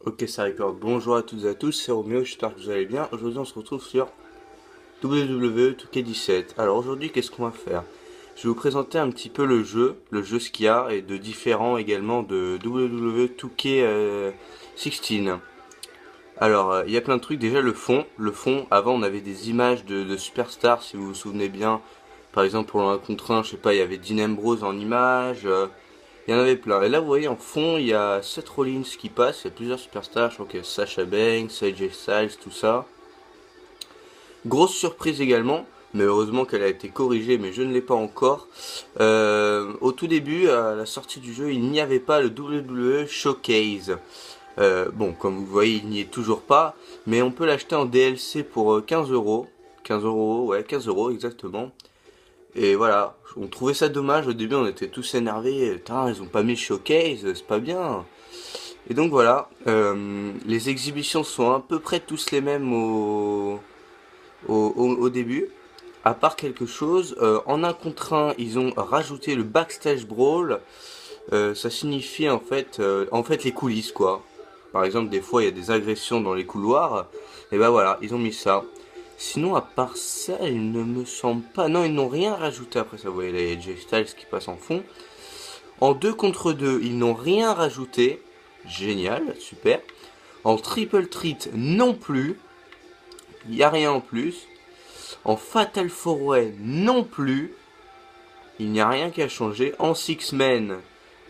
Ok, ça record. Bonjour à toutes et à tous, c'est Roméo, j'espère que vous allez bien. Aujourd'hui, on se retrouve sur WWE 2K17. Alors aujourd'hui, qu'est-ce qu'on va faire? Je vais vous présenter un petit peu le jeu ce qu'il y a, et de différents également de WWE 2K16. Alors, il y a plein de trucs. Déjà, le fond, avant, on avait des images de superstars, si vous vous souvenez bien. Par exemple, pour le 1 contre 1, je sais pas, il y avait Dean Ambrose en image. Il y en avait plein. Et là, vous voyez, en fond, il y a Seth Rollins qui passe. Il y a plusieurs superstars. Je crois qu'il y a Sasha Banks, AJ Styles, tout ça. Grosse surprise également. Mais heureusement qu'elle a été corrigée, mais je ne l'ai pas encore. Au tout début, à la sortie du jeu, il n'y avait pas le WWE Showcase. Bon, comme vous voyez, il n'y est toujours pas. Mais on peut l'acheter en DLC pour 15 euros. 15 euros, ouais, 15 euros exactement. Et voilà, on trouvait ça dommage. Au début, on était tous énervés. Putain, ils ont pas mis le showcase, c'est pas bien. Et donc voilà, les exhibitions sont à peu près tous les mêmes au début. À part quelque chose, en un contre un, ils ont rajouté le backstage brawl. Ça signifie en fait les coulisses quoi. Par exemple, des fois il y a des agressions dans les couloirs. Et ben voilà, ils ont mis ça. Sinon, à part ça, il ne me semble pas. Non, ils n'ont rien rajouté après ça. Vous voyez les AJ Styles qui passent en fond. En 2 contre 2, ils n'ont rien rajouté. Génial, super. En triple treat non plus. Il n'y a rien en plus. En fatal four way non plus. Il n'y a rien qui a changé. En six men,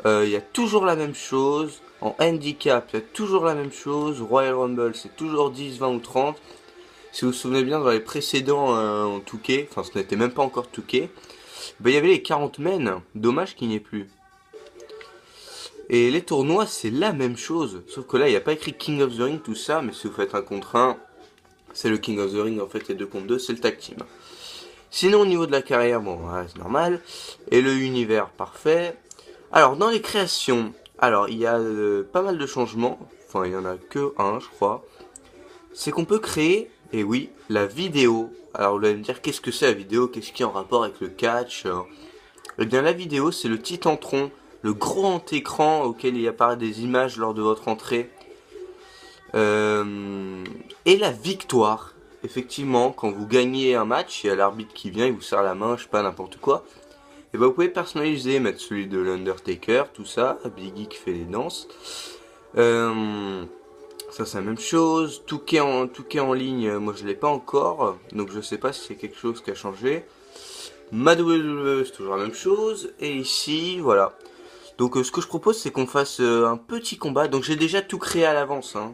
il y a toujours la même chose. En handicap, il y a toujours la même chose. Royal Rumble, c'est toujours 10, 20 ou 30. Si vous vous souvenez bien, dans les précédents en Touquet, enfin ce n'était même pas encore Touquet, ben, il y avait les 40 men. Dommage qu'il n'y ait plus. Et les tournois, c'est la même chose. Sauf que là, il n'y a pas écrit King of the Ring, tout ça, mais si vous faites un contre un, c'est le King of the Ring, en fait, et 2 contre 2, c'est le tag team. Sinon, au niveau de la carrière, bon, ouais, c'est normal. Et le univers, parfait. Alors, dans les créations, alors, il y a pas mal de changements. Enfin, il y en a que un, je crois. C'est qu'on peut créer, et oui, la vidéo. Alors, vous allez me dire, qu'est-ce que c'est la vidéo? Qu'est-ce qui est en rapport avec le catch? Eh bien, la vidéo, c'est le titantron, le grand écran auquel il apparaît des images lors de votre entrée. Et la victoire. Effectivement, quand vous gagnez un match, il y a l'arbitre qui vient, il vous serre la main, je sais pas, n'importe quoi. Et ben vous pouvez personnaliser, mettre celui de l'Undertaker, tout ça, Biggie qui fait les danses. Ça c'est la même chose. Touquet en ligne, moi je l'ai pas encore, donc je sais pas si c'est quelque chose qui a changé. Mad WWE c'est toujours la même chose. Et ici, voilà. Donc ce que je propose c'est qu'on fasse un petit combat. Donc j'ai déjà tout créé à l'avance, hein.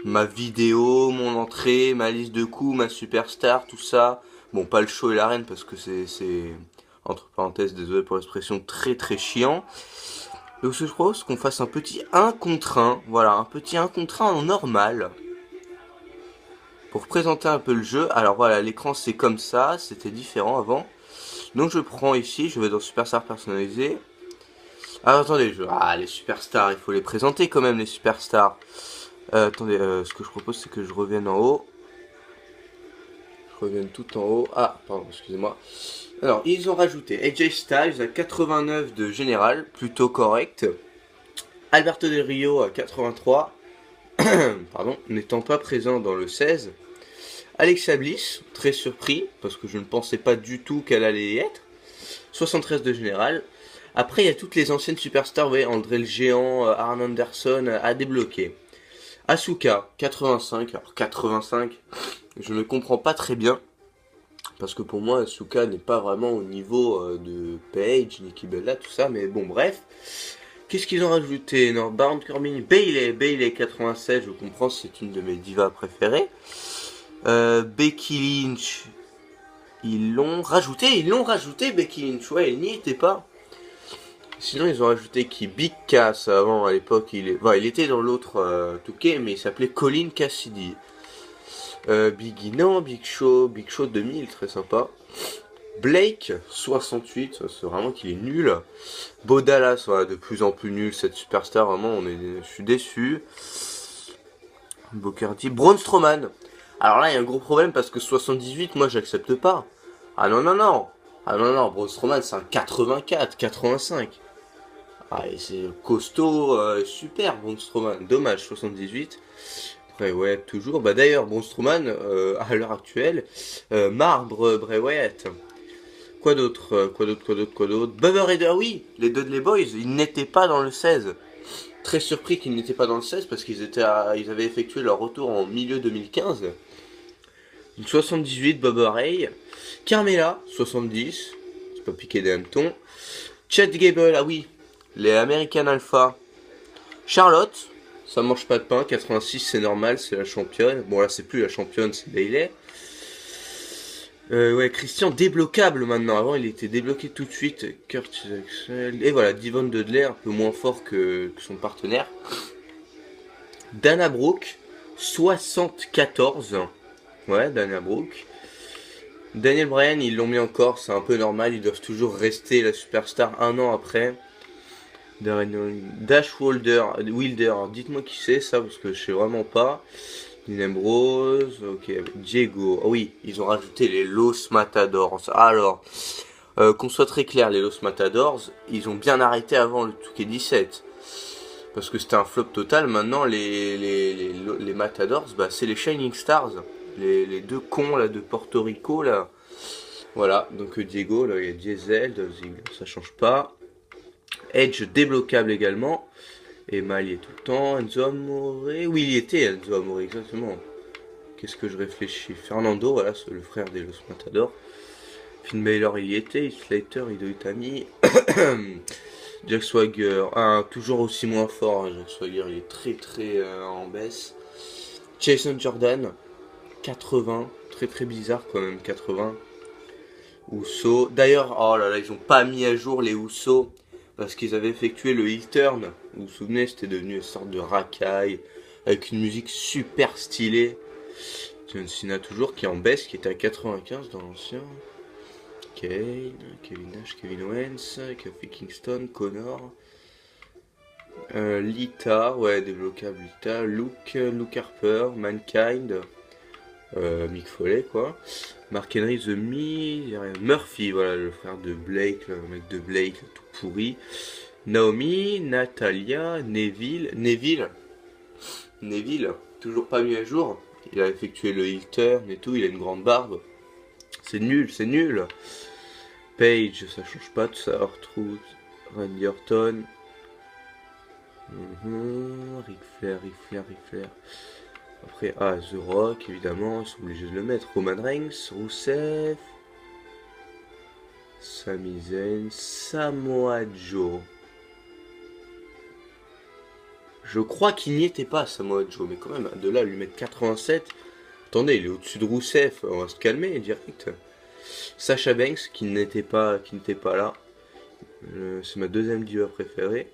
Ma vidéo, mon entrée, ma liste de coups, ma superstar, tout ça. Bon, pas le show et l'arène parce que c'est entre parenthèses, désolé pour l'expression, très très chiant. Donc ce que je propose, c'est qu'on fasse un petit 1 contre 1. Voilà, un petit 1 contre 1 en normal. Pour présenter un peu le jeu. Alors voilà, l'écran c'est comme ça, c'était différent avant. Donc je prends ici, je vais dans Superstar personnalisé. Ah attendez, les superstars, il faut les présenter quand même les superstars. Attendez, ce que je propose c'est que je revienne en haut. Je revienne tout en haut. Ah, pardon, excusez-moi. Alors, ils ont rajouté AJ Styles à 89 de général, plutôt correct. Alberto Del Rio à 83, pardon, n'étant pas présent dans le 16. Alexa Bliss, très surpris, parce que je ne pensais pas du tout qu'elle allait y être. 73 de général. Après, il y a toutes les anciennes superstars, vous voyez, André le Géant, Arn Anderson à débloquer. Asuka, 85. Alors 85, je ne comprends pas très bien. Parce que pour moi, Asuka n'est pas vraiment au niveau de Paige, Nikki Bella, tout ça. Mais bon, bref. Qu'est-ce qu'ils ont rajouté? Non, Baron Corbin, Bayley 87, je comprends, c'est une de mes divas préférées. Becky Lynch, ils l'ont rajouté Becky Lynch, ouais, elle n'y était pas. Sinon, ils ont rajouté qui? Big Cass, avant, à l'époque, il était dans l'autre Touquet, mais il s'appelait Colin Cassidy. Biggie, non, Big Show 2000, très sympa. Blake, 68, c'est vraiment qu'il est nul. Bo Dallas, voilà, de plus en plus nul, cette superstar, vraiment, je suis déçu. Booker T, Braun Strowman. Alors là, il y a un gros problème parce que 78, moi, j'accepte pas. Ah non, non, non. Ah non, non, Braun Strowman, c'est un 84, 85. Ah, et c'est costaud, super, Braun Strowman. Dommage, 78. Bray Wyatt toujours. Bah d'ailleurs, Braun Strowman, à l'heure actuelle, marbre Bray Wyatt. Quoi d'autre, quoi d'autre. Bubba Raider, oui, les Dudley Boys, ils n'étaient pas dans le 16. Très surpris qu'ils n'étaient pas dans le 16 parce ils avaient effectué leur retour en milieu 2015. Donc 78, Bubba Ray. Carmella, 70. C'est pas piqué des hannetons. Chad Gable, ah oui, les American Alpha. Charlotte, ça mange pas de pain, 86 c'est normal, c'est la championne. Bon là c'est plus la championne, c'est Bayley. Ouais, Christian débloquable maintenant. Avant il était débloqué tout de suite. Kurt Axel. Et voilà, Devon Dudley, un peu moins fort que son partenaire. Dana Brooke, 74. Ouais, Dana Brooke. Daniel Bryan, ils l'ont mis encore, c'est un peu normal, ils doivent toujours rester la superstar un an après. Dash Wilder, dites-moi qui c'est ça, parce que je sais vraiment pas. Dean Ambrose, ok, Diego, oh oui, ils ont rajouté les Los Matadors. Alors, qu'on soit très clair, les Los Matadors, ils ont bien arrêté avant le 2K17. Parce que c'était un flop total, maintenant les Matadors, bah, c'est les Shining Stars. Les deux cons là de Porto Rico là. Voilà, donc Diego, là il y a Diesel, ça change pas. Edge débloquable également. Et Mal y est tout le temps. Enzo Amore. Oui, il y était Enzo Amore, exactement. Qu'est-ce que je réfléchis? Fernando, voilà, c'est le frère des Los Matadors. Finn Balor, il y était. Slater, Hideo Itami. Jack Swagger, toujours aussi moins fort. Hein, Jack Swagger, il est très en baisse. Jason Jordan, 80. Très bizarre quand même, 80. Uso. D'ailleurs, oh là là, ils ont pas mis à jour les Usos. Parce qu'ils avaient effectué le heel turn. Vous vous souvenez, c'était devenu une sorte de racaille. Avec une musique super stylée. John Cena toujours, qui est en baisse, qui était à 95 dans l'ancien. Kane, Kevin Nash, Kevin Owens, Kofi Kingston, Connor. Lita, ouais, débloquable Lita. Luke Harper, Mankind. Mick Foley, quoi. Mark Henry, The Miz, Murphy, voilà, le frère de Blake, le mec de Blake, tout pourri. Naomi, Natalia, Neville, toujours pas mis à jour. Il a effectué le heel turn et tout, il a une grande barbe. C'est nul. Paige, ça change pas, tout ça. R-Truth, Randy Orton. Ric Flair. Après, The Rock, évidemment, ils sont obligés de le mettre. Roman Reigns, Rusev, Sami Zayn, Samoa Joe. Je crois qu'il n'y était pas, Samoa Joe, mais quand même, de là, lui mettre 87. Attendez, il est au-dessus de Rusev, on va se calmer, direct. Sacha Banks, qui n'était pas là. C'est ma deuxième diva préférée.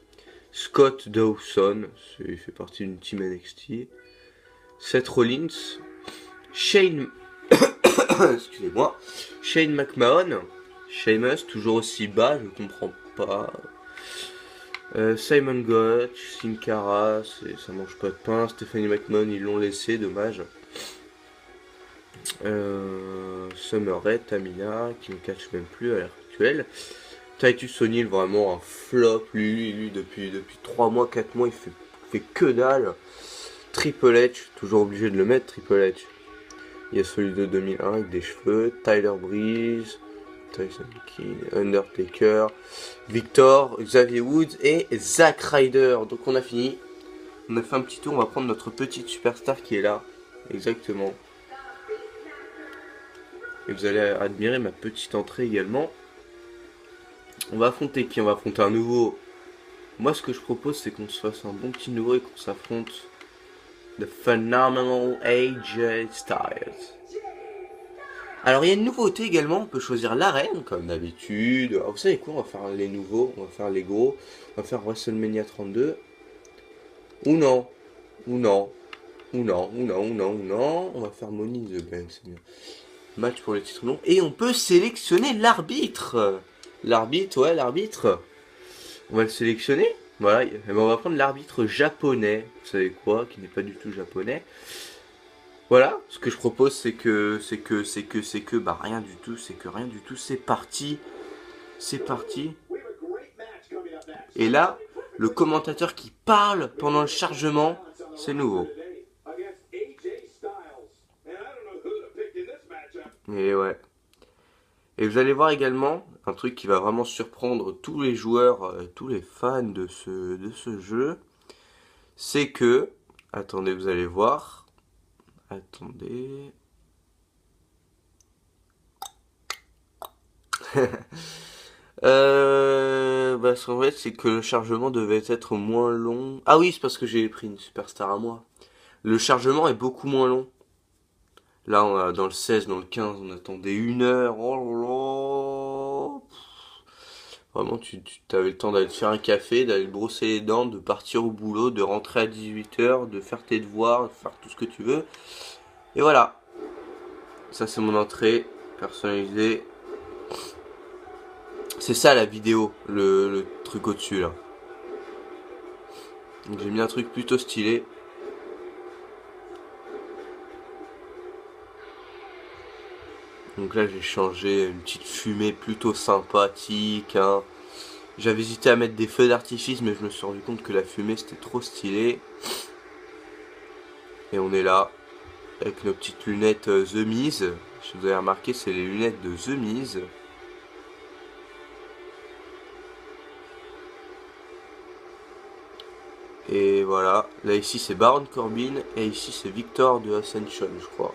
Scott Dawson, il fait partie d'une team NXT. Seth Rollins, Shane, excusez-moi, Shane McMahon, Sheamus, toujours aussi bas, je comprends pas. Simon Gotch, Sin Cara, ça mange pas de pain. Stephanie McMahon, ils l'ont laissé, dommage. Summer Rae, Tamina, qui ne catch même plus à l'heure actuelle. Titus O'Neil, vraiment un flop, lui depuis 3 mois, 4 mois, il fait que dalle. Triple H, toujours obligé de le mettre, Triple H. Il y a celui de 2001 avec des cheveux. Tyler Breeze, Tyson Kidd, Undertaker, Victor, Xavier Woods et Zack Ryder. Donc on a fini. On a fait un petit tour, on va prendre notre petite superstar qui est là. Exactement. Et vous allez admirer ma petite entrée également. On va affronter qui? On va affronter un nouveau. Moi ce que je propose c'est qu'on se fasse un bon petit nouveau et qu'on s'affronte. The Phenomenal AJ Styles. Alors il y a une nouveauté également, on peut choisir l'arène comme d'habitude. Alors, vous savez quoi, on va faire les nouveaux, on va faire les gros, on va faire WrestleMania 32. Ou non, on va faire Money in the Bank, c'est bien. Match pour le titre long. Et on peut sélectionner l'arbitre. L'arbitre. On va le sélectionner. Voilà, et ben on va prendre l'arbitre japonais, vous savez quoi, qui n'est pas du tout japonais. Voilà, ce que je propose c'est que, bah rien du tout, c'est parti. Et là, le commentateur qui parle pendant le chargement, c'est nouveau. Et ouais. Et vous allez voir également un truc qui va vraiment surprendre tous les joueurs, tous les fans de ce jeu. C'est que... Attendez, vous allez voir. Attendez. Parce qu'en fait, c'est que le chargement devait être moins long. Ah oui, c'est parce que j'ai pris une superstar à moi. Le chargement est beaucoup moins long. Là, dans le 16, dans le 15, on attendait 1 heure. Oh là là. Vraiment, tu avais le temps d'aller te faire un café, d'aller te brosser les dents, de partir au boulot, de rentrer à 18 h, de faire tes devoirs, de faire tout ce que tu veux. Et voilà. Ça, c'est mon entrée personnalisée. C'est ça la vidéo, le truc au-dessus là. Donc j'ai mis un truc plutôt stylé. Donc là j'ai changé une petite fumée plutôt sympathique. Hein. J'avais hésité à mettre des feux d'artifice mais je me suis rendu compte que la fumée c'était trop stylé. Et on est là avec nos petites lunettes The Miz. Si vous avez remarqué c'est les lunettes de The Miz. Et voilà, là ici c'est Baron Corbin et ici c'est Victor de Ascension je crois.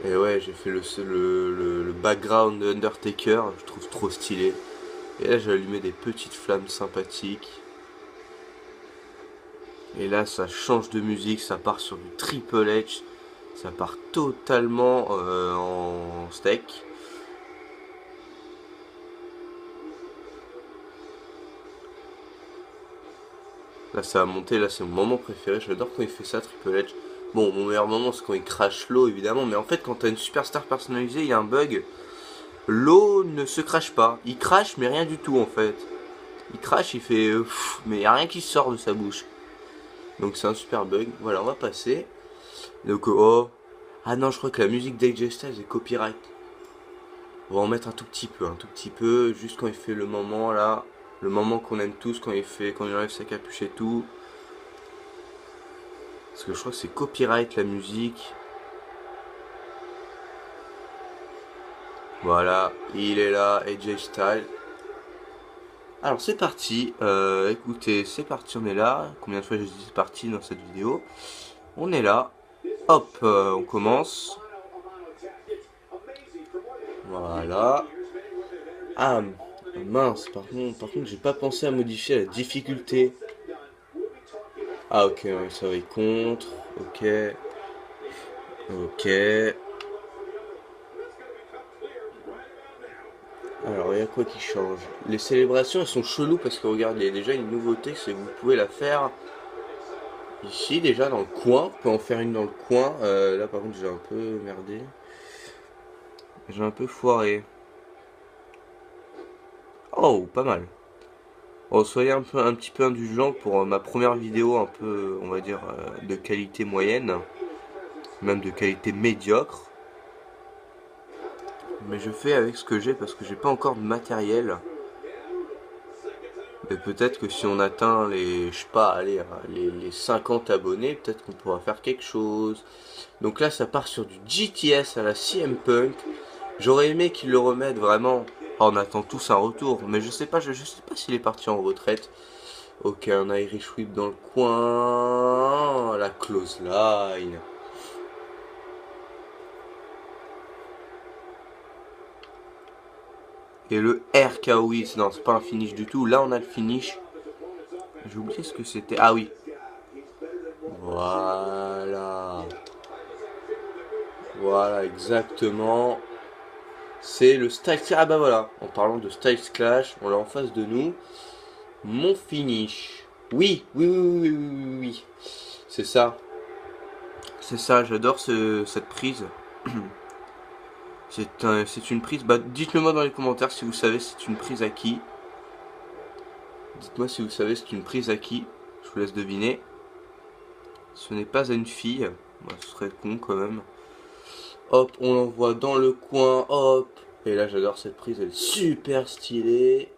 Et ouais, j'ai fait le background de Undertaker, je trouve trop stylé. Et là, j'ai allumé des petites flammes sympathiques. Et là, ça change de musique, ça part sur du Triple H. Ça part totalement en steak. Là, ça a monté, là, c'est mon moment préféré. J'adore quand il fait ça, Triple H. Bon, mon meilleur moment, c'est quand il crache l'eau, évidemment. Mais en fait, quand t'as une superstar personnalisée, il y a un bug. L'eau ne se crache pas. Il crache, mais rien du tout, en fait. Il crache, il fait... mais il n'y a rien qui sort de sa bouche. Donc c'est un super bug. Voilà, on va passer. Donc, oh... Ah non, je crois que la musique d'AJ Styles est copyright. On va en mettre un tout petit peu, juste quand il fait le moment, là. Le moment qu'on aime tous, quand il enlève sa capuche et tout. Parce que je crois que c'est copyright la musique. Voilà, il est là, AJ Styles. Alors c'est parti, écoutez, c'est parti, on est là. Combien de fois j'ai dit c'est parti dans cette vidéo? On est là, hop, on commence. Voilà. Ah, mince, par contre j'ai pas pensé à modifier la difficulté. Ah ok, ouais, ça va y contre, ok. Ok. Alors, il y a quoi qui change? Les célébrations, elles sont cheloues parce que regarde, il y a déjà une nouveauté, c'est que vous pouvez la faire ici, déjà dans le coin. Vous pouvez en faire une dans le coin. Là, par contre, j'ai un peu merdé. J'ai un peu foiré. Oh, pas mal. Bon, soyez un petit peu indulgents pour ma première vidéo un peu, on va dire, de qualité moyenne. Même de qualité médiocre. Mais je fais avec ce que j'ai parce que j'ai pas encore de matériel. Mais peut-être que si on atteint les, je sais pas, allez, les 50 abonnés, peut-être qu'on pourra faire quelque chose. Donc là, ça part sur du GTS à la CM Punk. J'aurais aimé qu'ils le remettent vraiment. Oh, on attend tous un retour, mais je sais pas s'il est parti en retraite. Ok, un Irish Whip dans le coin, la close line. Et le RKO, non, c'est pas un finish du tout. Là, on a le finish. J'ai oublié ce que c'était. Ah oui. Voilà. Voilà, exactement. C'est le Styles... Ah bah voilà, en parlant de Styles Clash, on l'a en face de nous. Mon finish. Oui, oui, oui, oui, oui, oui, oui. C'est ça. C'est ça, j'adore cette prise. C'est une prise... Bah, dites-le moi dans les commentaires si vous savez c'est une prise à qui. Dites-moi si vous savez c'est une prise à qui. Je vous laisse deviner. Ce n'est pas à une fille. Bah, ce serait con quand même. Hop, on l'envoie dans le coin, hop. Et là, j'adore cette prise, elle est super stylée.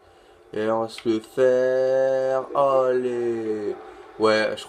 Et on va se le faire. Allez. Ouais, je